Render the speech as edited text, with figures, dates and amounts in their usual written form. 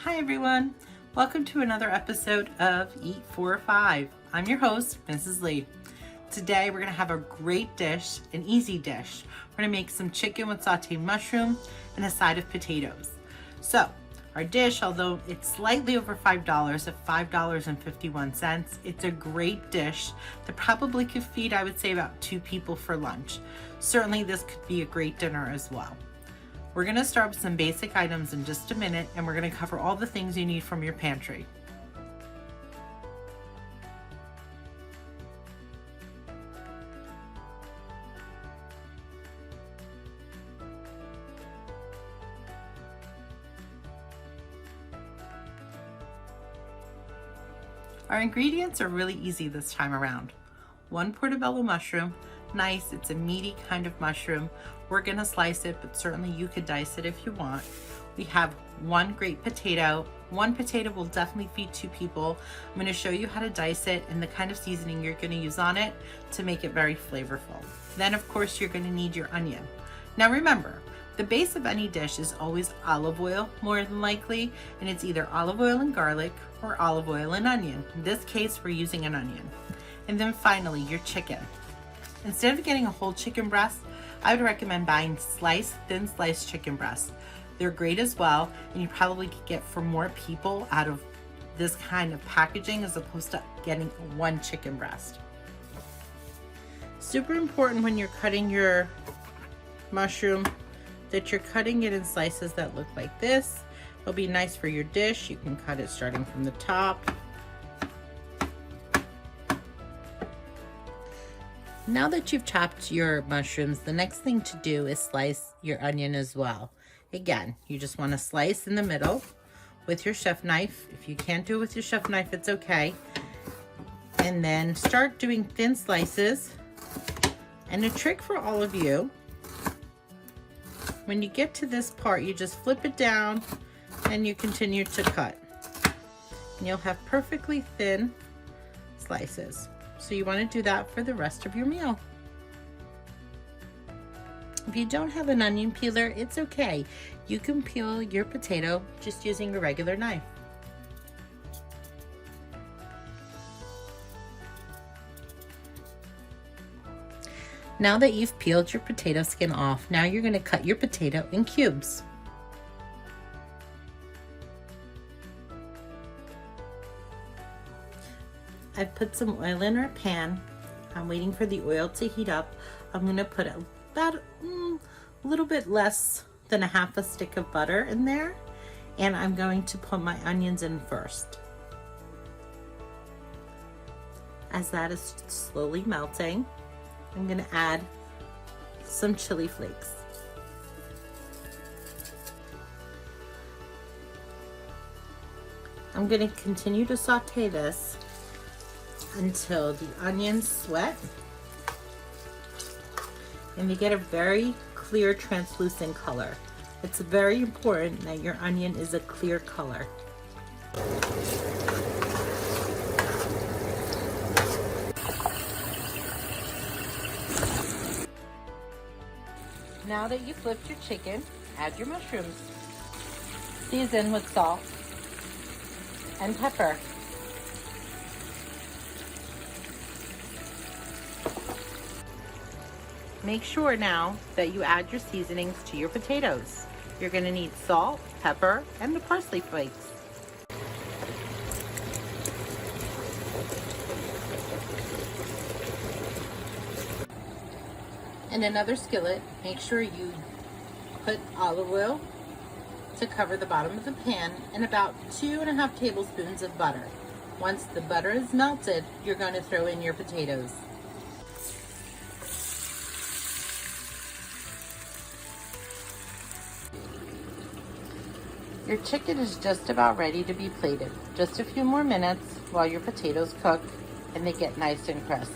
Hi everyone, welcome to another episode of Eat 4 or 5. I'm your host, Mrs. Lee. Today we're going to have a great dish, an easy dish. We're going to make some chicken with sauteed mushroom and a side of potatoes. So our dish, although it's slightly over $5 at $5.51, it's a great dish that probably could feed, I would say, about 2 people for lunch. Certainly this could be a great dinner as well. We're going to start with some basic items in just a minute, and we're going to cover all the things you need from your pantry. Our ingredients are really easy this time around. 1 portobello mushroom, nice, it's a meaty kind of mushroom. We're gonna slice it, but certainly you could dice it if you want. We have 1 great potato. 1 potato will definitely feed 2 people. I'm gonna show you how to dice it and the kind of seasoning you're gonna use on it to make it very flavorful. Then of course you're gonna need your onion. Now remember, the base of any dish is always olive oil, more than likely, and it's either olive oil and garlic or olive oil and onion. In this case, we're using an onion. And then finally, your chicken. Instead of getting a whole chicken breast, I would recommend buying thin sliced chicken breasts. They're great as well, and you probably could get for more people out of this kind of packaging as opposed to getting 1 chicken breast. Super important when you're cutting your mushroom that you're cutting it in slices that look like this. It'll be nice for your dish. You can cut it starting from the top. Now that you've chopped your mushrooms, the next thing to do is slice your onion as well. Again, you just want to slice in the middle with your chef knife. If you can't do it with your chef knife, it's okay. And then start doing thin slices. And a trick for all of you, when you get to this part, you just flip it down and you continue to cut. And you'll have perfectly thin slices. So you want to do that for the rest of your meal. If you don't have an onion peeler, it's okay. You can peel your potato just using a regular knife. Now that you've peeled your potato skin off, now you're going to cut your potato in cubes. I've put some oil in our pan. I'm waiting for the oil to heat up. I'm going to put about a little bit less than a half a stick of butter in there, and I'm going to put my onions in first. As that is slowly melting, I'm going to add some chili flakes. I'm going to continue to saute this until the onions sweat and they get a very clear translucent color. It's very important that your onion is a clear color. Now that you've flipped your chicken, add your mushrooms. Season with salt and pepper. Make sure now that you add your seasonings to your potatoes. You're going to need salt, pepper, and the parsley flakes. In another skillet, make sure you put olive oil to cover the bottom of the pan and about 2.5 tablespoons of butter. Once the butter is melted, you're going to throw in your potatoes. Your chicken is just about ready to be plated. Just a few more minutes while your potatoes cook and they get nice and crisp.